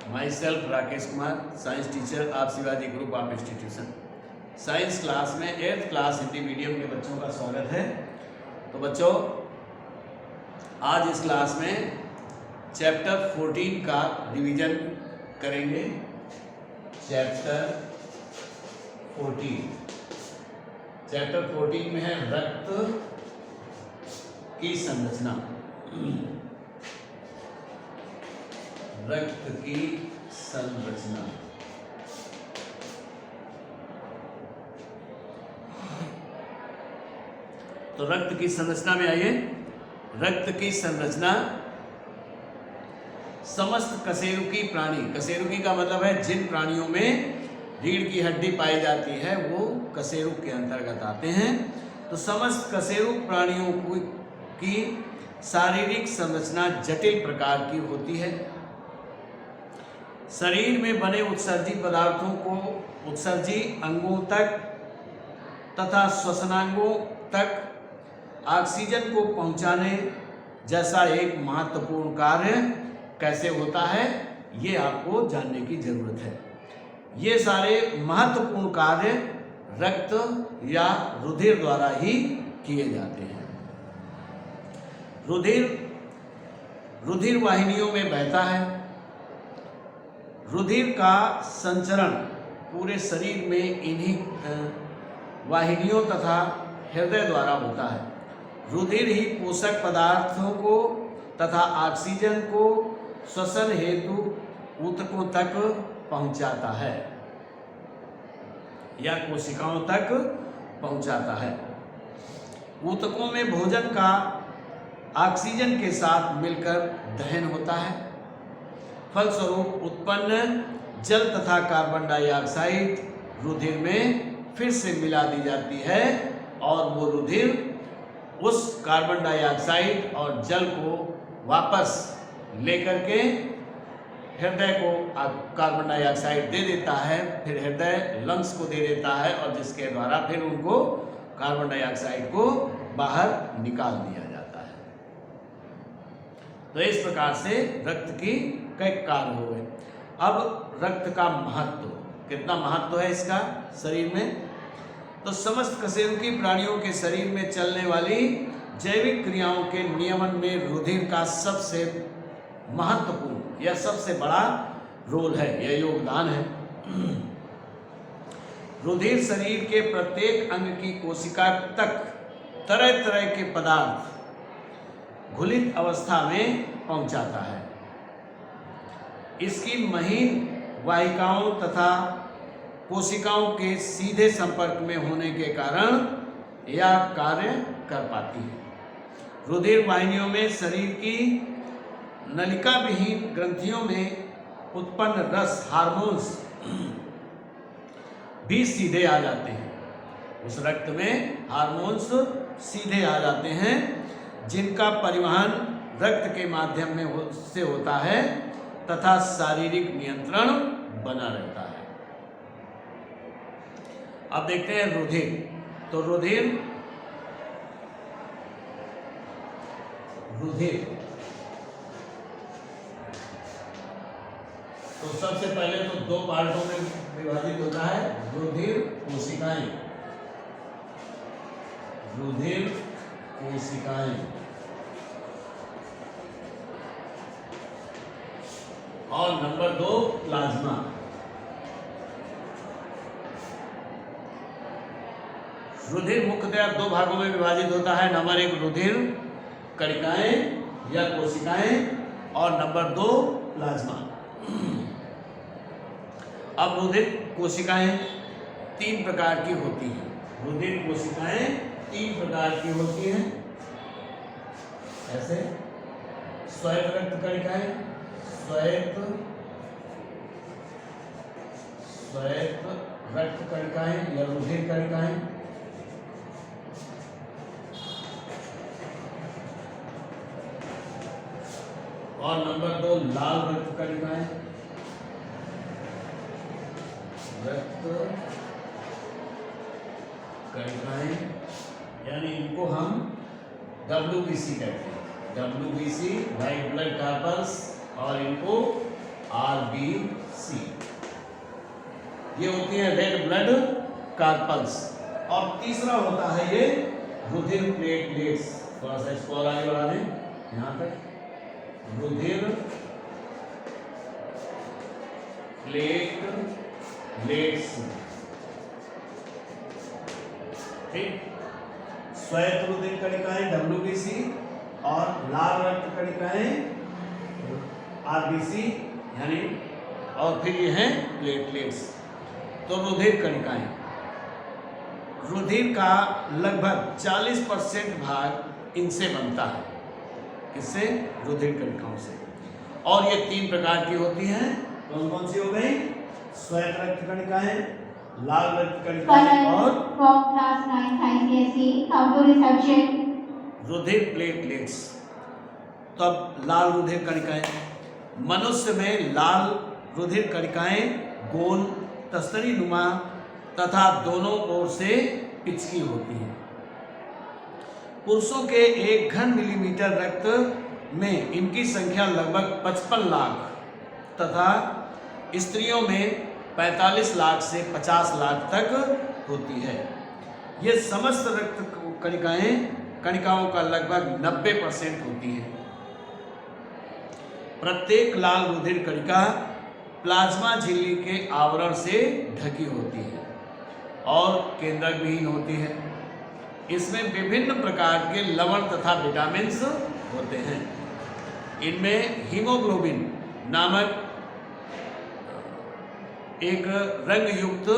My self Rakesh Kumar, science teacher आप Shivaji group of institution. Science class में 8th class Hindi medium के बच्चों का स्वागत है। तो बच्चों, आज इस क्लास में चैप्टर 14 का रिवीजन करेंगे। चैप्टर 14 में है रक्त की संरचना। रक्त की संरचना। तो रक्त की संरचना में आइए। रक्त की संरचना समस्त कशेरुकी प्राणी, कशेरुकी का मतलब है जिन प्राणियों में रीढ़ की हड्डी पाई जाती है वो कशेरुक के अंतर्गत आते हैं। तो समस्त कशेरुक प्राणियों की शारीरिक संरचना जटिल प्रकार की होती है। शरीर में बने उत्सर्जी पदार्थों को उत्सर्जी अंगों तक तथा श्वसनांगों तक ऑक्सीजन को पहुंचाने जैसा एक महत्वपूर्ण कार्य कैसे होता है, ये आपको जानने की जरूरत है। ये सारे महत्वपूर्ण कार्य रक्त या रुधिर द्वारा ही किए जाते हैं। रुधिर वाहिनियों में बहता है। रुधिर का संचरण पूरे शरीर में इन्हीं वाहिनियों तथा हृदय द्वारा होता है। रुधिर ही पोषक पदार्थों को तथा ऑक्सीजन को श्वसन हेतु ऊतकों तक पहुंचाता है या कोशिकाओं तक पहुंचाता है। ऊतकों में भोजन का ऑक्सीजन के साथ मिलकर दहन होता है। फलस्वरूप उत्पन्न जल तथा कार्बन डाइऑक्साइड रुधिर में फिर से मिला दी जाती है और वो रुधिर उस कार्बन डाइऑक्साइड और जल को वापस लेकर के हृदय को कार्बन डाइऑक्साइड दे देता है, फिर हृदय लंग्स को दे देता है और जिसके द्वारा फिर उनको कार्बन डाइऑक्साइड को बाहर निकाल दिया जाता है। तो इस प्रकार से रक्त की कई कार्य हो गए। अब रक्त का महत्व, कितना महत्व है इसका शरीर में। तो समस्त कशेरुकी प्राणियों के शरीर में चलने वाली जैविक क्रियाओं के नियमन में रुधिर का सबसे महत्वपूर्ण या सबसे बड़ा रोल है, यह योगदान है। रुधिर शरीर के प्रत्येक अंग की कोशिका तक तरह तरह के पदार्थ घुलित अवस्था में पहुंचाता है। इसकी महीन वाहिकाओं तथा कोशिकाओं के सीधे संपर्क में होने के कारण यह कार्य कर पाती है। रुधिर वाहिनियों में शरीर की नलिका विहीन ग्रंथियों में उत्पन्न रस हार्मोन्स भी सीधे आ जाते हैं। उस रक्त में हार्मोन्स सीधे आ जाते हैं जिनका परिवहन रक्त के माध्यम में से होता है तथा शारीरिक नियंत्रण बना रहता है। अब देखते हैं रुधिर। तो रुधिर तो सबसे पहले तो दो पार्टों में विभाजित होता है। रुधिर कोशिकाएं, और नंबर 2 प्लाज्मा। रुधिर मुख्यतः 2 भागों में विभाजित होता है। नंबर 1 रुधिर कणिकाएं या कोशिकाएं और नंबर 2 प्लाज्मा। अब रुधिर कोशिकाएं 3 प्रकार की होती हैं। रुधिर कोशिकाएं 3 प्रकार की होती हैं। ऐसे श्वेत रक्त कणिकाएं, श्वेत रक्त कणिकाएं या रुधिर कणिकाएं, और नंबर 2 लाल रक्त कणिकाएं। यानी इनको हम WBC कहते हैं। WBC वाइट ब्लड कार्पल्स और इनको RBC, ये होती है रेड ब्लड कार्पल्स। और तीसरा होता है ये रुधिर प्लेटलेट्स। थोड़ा सा इसको और आगे बढ़ा दें, यहां तक, रुधिर प्लेटलेट्स, ठीक। श्वेत रुधिर कणिकाएं WBC और लाल रक्त कणिकाएं RBC यानी, और फिर ये हैं प्लेटलेट्स। तो रुधिर कणिकाएं, रुधिर का लगभग 40% भाग इनसे बनता है। किससे? रुधिर कणिकाओं से। और ये 3 प्रकार की होती हैं। कौन कौन सी हो गई? श्वेत रक्त कणिकाएं, लाल रक्त कणिकाएं और रुधिर प्लेटलेट्स। तो अब लाल रुधिर कणिकाएं, मनुष्य में लाल रुधिर कणिकाएं गोल तस्तरी नुमा तथा दोनों ओर से पिचकी होती हैं। पुरुषों के 1 घन मिलीमीटर रक्त में इनकी संख्या लगभग 55 लाख तथा स्त्रियों में 45 लाख से 50 लाख तक होती है। ये समस्त रक्त कणिकाओं का लगभग 90% होती है। प्रत्येक लाल रुधिर कणिका प्लाज्मा झिल्ली के आवरण से ढकी होती है और केंद्रक विहीन होती है। इसमें विभिन्न प्रकार के लवण तथा विटामिन्स होते हैं। इनमें हीमोग्लोबिन नामक एक रंग युक्त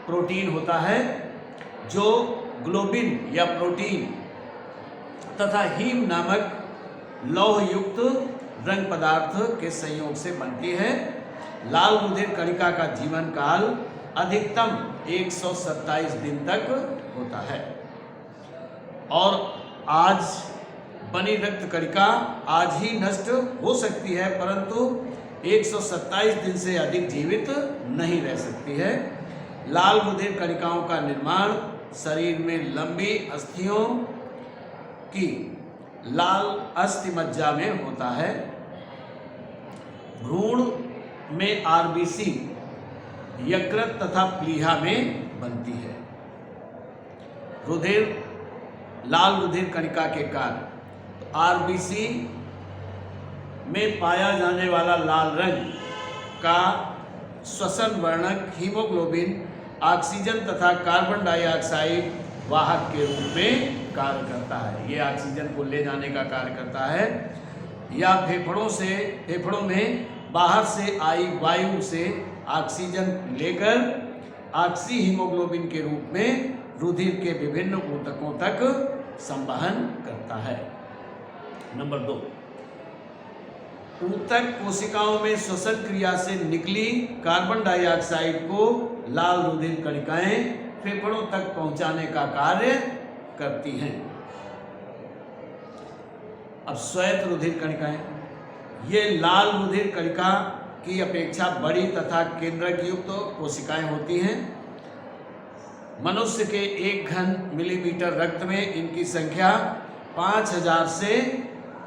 प्रोटीन होता है जो ग्लोबिन या प्रोटीन तथा हीम नामक लौह युक्त रंग पदार्थ के संयोग से बनती है। लाल रुधिर कणिका का जीवन काल अधिकतम 127 दिन तक होता है। और आज बनी रक्त कणिका आज ही नष्ट हो सकती है, परंतु 127 दिन से अधिक जीवित नहीं रह सकती है। लाल रुधिर कणिकाओं का निर्माण शरीर में लंबी अस्थियों की लाल अस्थि मज्जा में होता है। भ्रूण में RBC, यकृत तथा प्लीहा में बनती है। रुधिर, लाल रुधिर कणिका के कार्य, तो RBC में पाया जाने वाला लाल रंग का श्वसन वर्णक हीमोग्लोबिन ऑक्सीजन तथा कार्बन डाइऑक्साइड वाहक के रूप में कार्य करता है। ये ऑक्सीजन को ले जाने का कार्य करता है या फेफड़ों में बाहर से आई वायु से ऑक्सीजन लेकर ऑक्सी हीमोग्लोबिन के रूप में रुधिर के विभिन्न ऊतकों तक संवहन करता है। नंबर 2, ऊतक कोशिकाओं में श्वसन क्रिया से निकली कार्बन डाइऑक्साइड को लाल रुधिर कणिकाएं फेफड़ों तक पहुंचाने का कार्य करती हैं। अब श्वेत रुधिर कणिकाएं, ये लाल रुधिर कणिका की अपेक्षा बड़ी तथा केंद्रक युक्त कोशिकाएं होती हैं। मनुष्य के 1 घन मिलीमीटर रक्त में इनकी संख्या 5000 से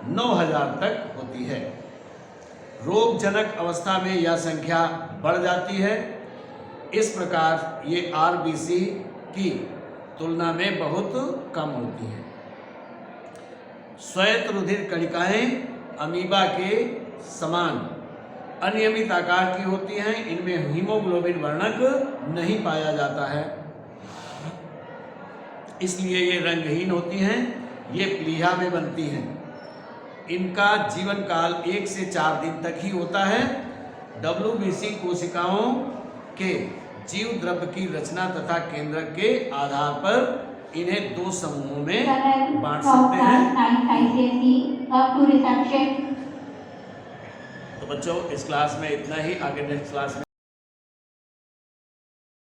9000 तक होती है। रोगजनक अवस्था में यह संख्या बढ़ जाती है। इस प्रकार ये RBC की तुलना में बहुत कम होती है। श्वेत रुधिर कणिकाएं अमीबा के समान अनियमित आकार की होती हैं। इनमें हीमोग्लोबिन वर्णक नहीं पाया जाता है, इसलिए ये रंगहीन होती हैं। ये प्लीहा में बनती हैं। इनका जीवन काल 1 से 4 दिन तक ही होता है। WBC कोशिकाओं के जीव द्रव्य की रचना तथा केंद्रक के आधार पर इन्हें 2 समूहों में बांट सकते हैं। तो बच्चों, इस क्लास में इतना ही। आगे नेक्स्ट क्लास में